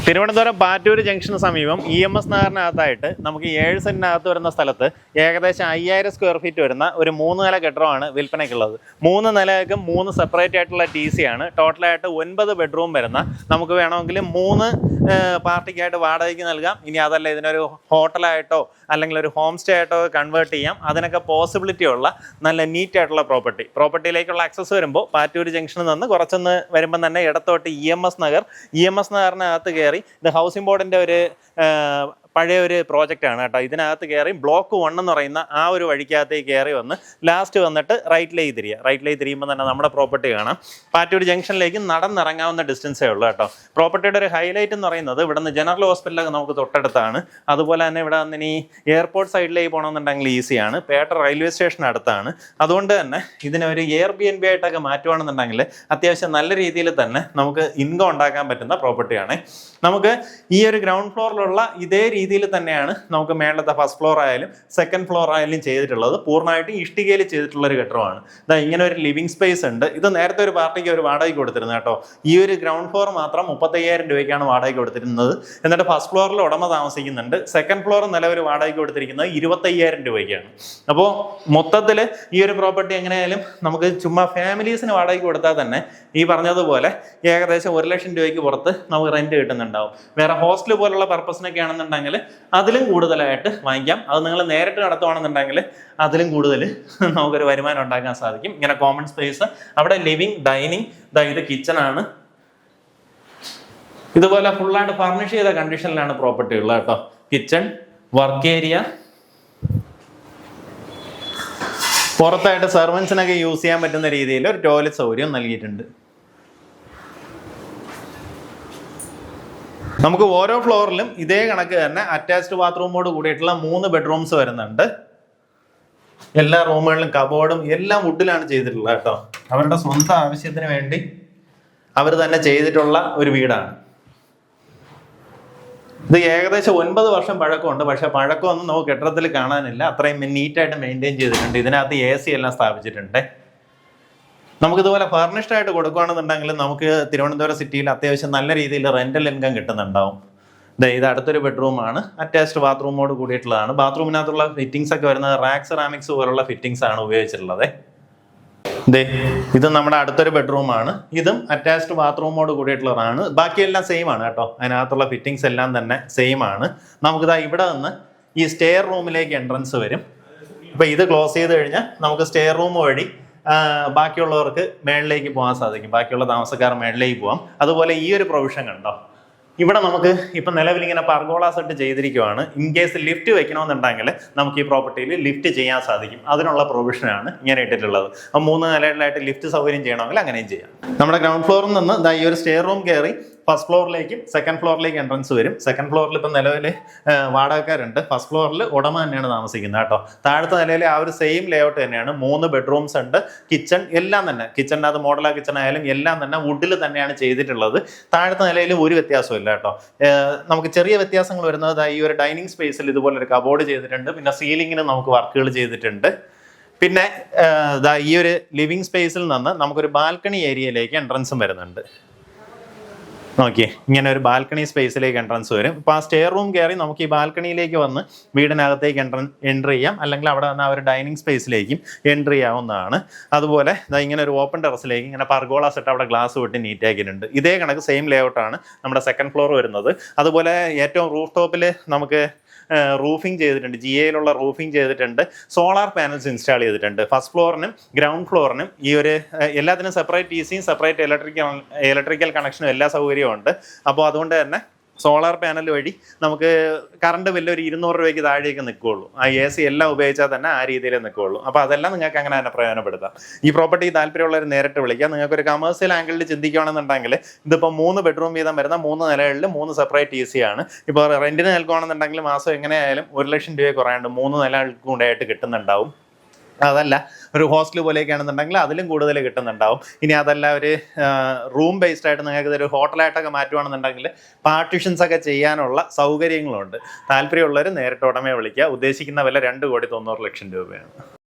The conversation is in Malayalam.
തിരുവനന്തപുരം പാറ്റൂർ ജംഗ്ഷന് സമീപം EMS നഗറിനകത്തായിട്ട് നമുക്ക് 7 സെന്റിനകത്ത് വരുന്ന സ്ഥലത്ത് ഏകദേശം 5000 സ്ക്വയർ ഫീറ്റ് വരുന്ന ഒരു 3 നില കെട്ടിടമാണ് വിൽപ്പനയ്ക്കുള്ളത്. 3 നിലയ്ക്കും 3 സെപ്പറേറ്റ് ആയിട്ടുള്ള TC ആണ്. ടോട്ടലായിട്ട് 9 ബെഡ്റൂം വരുന്ന, നമുക്ക് വേണമെങ്കിൽ 3 പാർട്ടിക്കായിട്ട് വാടകയ്ക്ക് നൽകാം. ഇനി അതല്ല ഇതിനൊരു ഹോട്ടലായിട്ടോ അല്ലെങ്കിൽ ഒരു ഹോം സ്റ്റേ ആയിട്ടോ കൺവേർട്ട് ചെയ്യാം. അതിനൊക്കെ പോസിബിലിറ്റി ഉള്ള നല്ല നീറ്റ് ആയിട്ടുള്ള പ്രോപ്പർട്ടിയിലേക്കുള്ള ആക്സസ് വരുമ്പോൾ പാറ്റൂർ ജംഗ്ഷനിൽ നിന്ന് കുറച്ചൊന്ന് വരുമ്പം തന്നെ ഇടത്തോട്ട് EMS നഗറിനകത്ത് കയറി ഇത് ഹൗസിംഗ് ബോർഡിൻ്റെ ഒരു പഴയ ഒരു പ്രോജക്റ്റാണ് കേട്ടോ. ഇതിനകത്ത് കയറി ബ്ലോക്ക് 1 എന്ന് പറയുന്ന ആ ഒരു വഴിക്കകത്തേക്ക് കയറി വന്ന് ലാസ്റ്റ് വന്നിട്ട് റൈറ്റിലേക്ക് തിരിയുമ്പോൾ തന്നെ നമ്മുടെ പ്രോപ്പർട്ടി കാണാം. പാറ്റൂർ ജംഗ്ഷനിലേക്ക് നടന്നിറങ്ങാവുന്ന ഡിസ്റ്റൻസേ ഉള്ളൂ കേട്ടോ. പ്രോപ്പർട്ടിയുടെ ഒരു ഹൈലൈറ്റ് എന്ന് പറയുന്നത് ഇവിടുന്ന് ജനറൽ ഹോസ്പിറ്റലൊക്കെ നമുക്ക് തൊട്ടടുത്താണ്. അതുപോലെ തന്നെ ഇവിടെ നിന്ന് ഇനി എയർപോർട്ട് സൈഡിലേക്ക് പോകണമെന്നുണ്ടെങ്കിൽ ഈസിയാണ്. പേട്ട റെയിൽവേ സ്റ്റേഷൻ അടുത്താണ്. അതുകൊണ്ട് തന്നെ ഇതിനൊരു Airbnb ആയിട്ടൊക്കെ മാറ്റുകയാണെന്നുണ്ടെങ്കിൽ അത്യാവശ്യം നല്ല രീതിയിൽ തന്നെ നമുക്ക് ഇൻകം ഉണ്ടാക്കാൻ പറ്റുന്ന പ്രോപ്പർട്ടിയാണ്. നമുക്ക് ഈ ഒരു ഗ്രൗണ്ട് ഫ്ലോറിലുള്ള ഇതേ രീതിയിൽ തന്നെയാണ് നമുക്ക് മേളത്തെ ഫസ്റ്റ് ഫ്ലോർ ആയാലും സെക്കൻഡ് ഫ്ലോർ ആയാലും ചെയ്തിട്ടുള്ളത്. പൂർണ്ണമായിട്ടും ഇഷ്ടികയിൽ ചെയ്തിട്ടുള്ള ഒരു കെട്ടിടമാണ്. ഇതാ ഇങ്ങനെ ഒരു ലിവിംഗ് സ്പേസ് ഉണ്ട്. ഇത് നേരത്തെ ഒരു പാർട്ടിക്ക് ഒരു വാടകയ്ക്ക് കൊടുത്തിരുന്നത് കേട്ടോ. ഈ ഒരു ഗ്രൗണ്ട് ഫ്ലോർ മാത്രം 35,000 രൂപയ്ക്കാണ് വാടകയ്ക്ക് കൊടുത്തിരുന്നത്. എന്നിട്ട് ഫസ്റ്റ് ഫ്ലോറിൽ ഉടമ താമസിക്കുന്നുണ്ട്. സെക്കൻഡ് ഫ്ലോർ നിലവിൽ വാടകയ്ക്ക് കൊടുത്തിരിക്കുന്നത് 25,000 രൂപയ്ക്കാണ്. അപ്പോൾ മൊത്തത്തിൽ ഈ ഒരു പ്രോപ്പർട്ടി എങ്ങനെയായാലും നമുക്ക് ചുമ്മാ ഫാമിലീസിന് വാടകയ്ക്ക് കൊടുത്താൽ തന്നെ ഈ പറഞ്ഞതുപോലെ ഏകദേശം 1 ലക്ഷം രൂപയ്ക്ക് പുറത്ത് നമുക്ക് റെന്റ് കിട്ടുന്നുണ്ടാവും. വേറെ ഹോസ്റ്റൽ പോലുള്ള പർപ്പസിനൊക്കെ ആണെന്നുണ്ടെങ്കിൽ അതിലും കൂടുതലായിട്ട് വാങ്ങിക്കാം. അത് നിങ്ങൾ നേരിട്ട് നടത്തുകയാണെന്നുണ്ടെങ്കിൽ അതിലും കൂടുതൽ നമുക്കൊരു വരുമാനം ഉണ്ടാക്കാൻ സാധിക്കും. ഇങ്ങനെ കോമൺ സ്പേസ്, അവിടെ ലിവിങ്, ഡൈനിങ്, ഇത് കിച്ചൺ ആണ്. ഇതുപോലെ ഫുള്ളായിട്ട് ഫർണിഷ് ചെയ്ത കണ്ടീഷനിലാണ് പ്രോപ്പർട്ടി ഉള്ളത് കേട്ടോ. കിച്ചൺ, വർക്ക് ഏരിയ, പുറത്തായിട്ട് സെർവൻസിനൊക്കെ യൂസ് ചെയ്യാൻ പറ്റുന്ന രീതിയിൽ ഒരു ടോയ്ലറ്റ് സൗകര്യം നൽകിയിട്ടുണ്ട്. നമുക്ക് ഓരോ ഫ്ലോറിലും ഇതേ കണക്ക് തന്നെ അറ്റാച്ച്ഡ് ബാത്റൂമോട് കൂടിയിട്ടുള്ള 3 ബെഡ്റൂംസ് വരുന്നുണ്ട്. എല്ലാ റൂമുകളിലും കബോർഡും എല്ലാം വുഡിലാണ് ചെയ്തിട്ടുള്ളത് കേട്ടോ. അവരുടെ സ്വന്തം ആവശ്യത്തിന് വേണ്ടി അവർ തന്നെ ചെയ്തിട്ടുള്ള ഒരു വീടാണ്. ഇത് ഏകദേശം 9 വർഷം പഴക്കമുണ്ട്. പക്ഷെ പഴക്കമൊന്നും നമുക്ക് കെട്ടിടത്തിൽ കാണാനില്ല. അത്രയും നീറ്റായിട്ട് മെയിൻറ്റെയിൻ ചെയ്തിട്ടുണ്ട്. ഇതിനകത്ത് AC എല്ലാം സ്ഥാപിച്ചിട്ടുണ്ട്. നമുക്കിതുപോലെ ഫർണിഷ്ഡ് ആയിട്ട് കൊടുക്കുകയാണെന്നുണ്ടെങ്കിൽ നമുക്ക് തിരുവനന്തപുരം സിറ്റിയിൽ അത്യാവശ്യം നല്ല രീതിയിൽ റെന്റൽ ഇൻകം കിട്ടുന്നുണ്ടാവും. ഇത് അടുത്തൊരു ബെഡ്റൂമാണ്. അറ്റാച്ച്ഡ് ബാത്റൂമോട് കൂടിയിട്ടുള്ളതാണ്. ബാത്റൂമിനകത്തുള്ള ഫിറ്റിംഗ്സ് ഒക്കെ വരുന്നത് റാക്ക് സെറാമിക്സ് പോലുള്ള ഫിറ്റിംഗ്സ് ആണ് ഉപയോഗിച്ചിട്ടുള്ളത്. ഇത് നമ്മുടെ അടുത്തൊരു ബെഡ്റൂമാണ്. ഇതും അറ്റാച്ച്ഡ് ബാത്റൂമോട് കൂടിയിട്ടുള്ളതാണ്. ബാക്കിയെല്ലാം സെയിം ആണ് കേട്ടോ. അതിനകത്തുള്ള ഫിറ്റിംഗ്സ് എല്ലാം തന്നെ സെയിം ആണ്. നമുക്കിതാ ഇവിടെ നിന്ന് ഈ സ്റ്റെയർ റൂമിലേക്ക് എൻട്രൻസ് വരും. ഇപ്പൊ ഇത് ക്ലോസ് ചെയ്ത് കഴിഞ്ഞാൽ നമുക്ക് സ്റ്റെയർ റൂം വഴി ബാക്കിയുള്ളവർക്ക് മേളിലേക്ക് പോകാൻ സാധിക്കും. ബാക്കിയുള്ള താമസക്കാർ മേളിലേക്ക് പോകാം. അതുപോലെ ഈ ഒരു പ്രൊവിഷൻ കണ്ടോ, ഇവിടെ നമുക്ക് ഇപ്പം നിലവിൽ ഇങ്ങനെ പർഗോള സെറ്റ് ചെയ്തിരിക്കുവാണ്. ഇൻ കേസ് ലിഫ്റ്റ് വെക്കണമെന്നുണ്ടെങ്കിൽ നമുക്ക് ഈ പ്രോപ്പർട്ടിയിൽ ലിഫ്റ്റ് ചെയ്യാൻ സാധിക്കും. അതിനുള്ള പ്രൊവിഷനാണ് ഇങ്ങനെ ഇട്ടിട്ടുള്ളത്. അപ്പം 3 നിലകളിലായിട്ട് ലിഫ്റ്റ് സൗകര്യം ചെയ്യണമെങ്കിൽ അങ്ങനെയും ചെയ്യാം. നമ്മുടെ ഗ്രൗണ്ട് ഫ്ലോറിൽ നിന്ന് ഈ ഒരു സ്റ്റെയർ റൂം കയറി ഫസ്റ്റ് ഫ്ലോറിലേക്കും സെക്കൻഡ് ഫ്ലോറിലേക്ക് എൻട്രൻസ് വരും. സെക്കൻഡ് ഫ്ലോറിൽ ഇപ്പം നിലവിൽ വാടകക്കാരുണ്ട്. ഫസ്റ്റ് ഫ്ലോറിൽ ഉടമ തന്നെയാണ് താമസിക്കുന്നത് കേട്ടോ. താഴത്തെ നിലയിൽ ആ ഒരു സെയിം ലേഔട്ട് തന്നെയാണ്. 3 ബെഡ്റൂംസ് ഉണ്ട്. കിച്ചൺ എല്ലാം തന്നെ, കിച്ചണിനകത്ത് മോഡലാ കിച്ചൺ ആയാലും എല്ലാം തന്നെ വുഡിൽ തന്നെയാണ് ചെയ്തിട്ടുള്ളത്. താഴത്തെ നിലയിൽ ഒരു വ്യത്യാസവും ഇല്ല കേട്ടോ. നമുക്ക് ചെറിയ വ്യത്യാസങ്ങൾ വരുന്നത് ഈ ഒരു ഡൈനിങ് സ്പേസിൽ ഇതുപോലെ ഒരു കബോർഡ് ചെയ്തിട്ടുണ്ട്. പിന്നെ സീലിങ്ങിന് നമുക്ക് വർക്കുകൾ ചെയ്തിട്ടുണ്ട്. പിന്നെ ഈ ഒരു ലിവിങ് സ്പേസിൽ നിന്ന് നമുക്കൊരു ബാൽക്കണി ഏരിയയിലേക്ക് എൻട്രൻസും വരുന്നുണ്ട്. നോക്കിയേ, ഇങ്ങനെ ഒരു ബാൽക്കണി സ്പേസിലേക്ക് എൻട്രൻസ് വരും. ഇപ്പോൾ ആ സ്റ്റെയർ റൂം കയറി നമുക്ക് ഈ ബാൽക്കണിയിലേക്ക് വന്ന് വീടിനകത്തേക്ക് എൻ്റർ ചെയ്യാം. അല്ലെങ്കിൽ അവിടെ വന്ന് ആ ഒരു ഡൈനിങ് സ്പേസിലേക്കും എൻ്റർ ചെയ്യാവുന്നതാണ്. അതുപോലെ ഇങ്ങനെ ഒരു ഓപ്പൺ ടെറസിലേക്ക് ഇങ്ങനെ പർഗോള സെറ്റ് അവിടെ ഗ്ലാസ് വിട്ട് നീറ്റാക്കിയിട്ടുണ്ട്. ഇതേ കണക്ക് സെയിം ലേഔട്ടാണ് നമ്മുടെ സെക്കൻഡ് ഫ്ലോർ വരുന്നത്. അതുപോലെ ഏറ്റവും റൂഫ് ടോപ്പിൽ നമുക്ക് റൂഫിംഗ് ചെയ്തിട്ടുണ്ട്. GAയിലുള്ള റൂഫിംഗ് ചെയ്തിട്ടുണ്ട്. സോളാർ പാനൽസ് ഇൻസ്റ്റാൾ ചെയ്തിട്ടുണ്ട്. ഫസ്റ്റ് ഫ്ലോറിനും ഗ്രൗണ്ട് ഫ്ലോറിനും ഈ ഒരു എല്ലാത്തിനും സെപ്പറേറ്റ് TCയും സെപ്പറേറ്റ് ഇലക്ട്രിക്കൽ കണക്ഷനും എല്ലാ സൗകര്യവും ഉണ്ട്. അപ്പോൾ അതുകൊണ്ട് തന്നെ സോളാർ പാനൽ വഴി നമുക്ക് കറണ്ട് ബില്ല് ഒരു 200 രൂപയ്ക്ക് താഴേക്ക് നിൽക്കുകയുള്ളൂ. ആ AC എല്ലാം ഉപയോഗിച്ചാൽ തന്നെ ആ രീതിയിൽ നിൽക്കുകയുള്ളൂ. അപ്പോൾ അതെല്ലാം നിങ്ങൾക്ക് അങ്ങനെ തന്നെ പ്രയോജനപ്പെടുത്താം. ഈ പ്രോപ്പർട്ടി താല്പര്യമുള്ളവർ നേരിട്ട് വിളിക്കാം. നിങ്ങൾക്ക് ഒരു കമേഴ്സ്യൽ ആംഗിളിൽ ചിന്തിക്കുകയാണെന്നുണ്ടെങ്കിൽ ഇതിപ്പോൾ 3 ബെഡ്റൂം വീതം വരുന്ന 3 നിലകളിൽ 3 സെപ്പറേറ്റ് TC ആണ്. ഇപ്പോൾ റെന്റിന് നിൽക്കുകയാണെന്നുണ്ടെങ്കിൽ മാസം എങ്ങനെയായാലും 1 ലക്ഷം രൂപ കുറയാണ്ട് 3 നിലകൾക്ക് കൂടെയായിട്ട് കിട്ടുന്നുണ്ടാവും. അതല്ല ഒരു ഹോസ്റ്റൽ പോലെയൊക്കെ ആണെന്നുണ്ടെങ്കിൽ അതിലും കൂടുതൽ കിട്ടുന്നുണ്ടാവും. ഇനി അതല്ല ഒരു റൂം ബേസ്ഡ് ആയിട്ട് നിങ്ങൾക്ക് ഇതൊരു ഹോട്ടലായിട്ടൊക്കെ മാറ്റുകയാണെന്നുണ്ടെങ്കിൽ പാർട്ടീഷൻസ് ഒക്കെ ചെയ്യാനുള്ള സൗകര്യങ്ങളുണ്ട്. താല്പര്യമുള്ളവർ നേരിട്ട് ഉടമയെ വിളിക്കുക. ഉദ്ദേശിക്കുന്ന വില 2,90,00,000 രൂപയാണ്.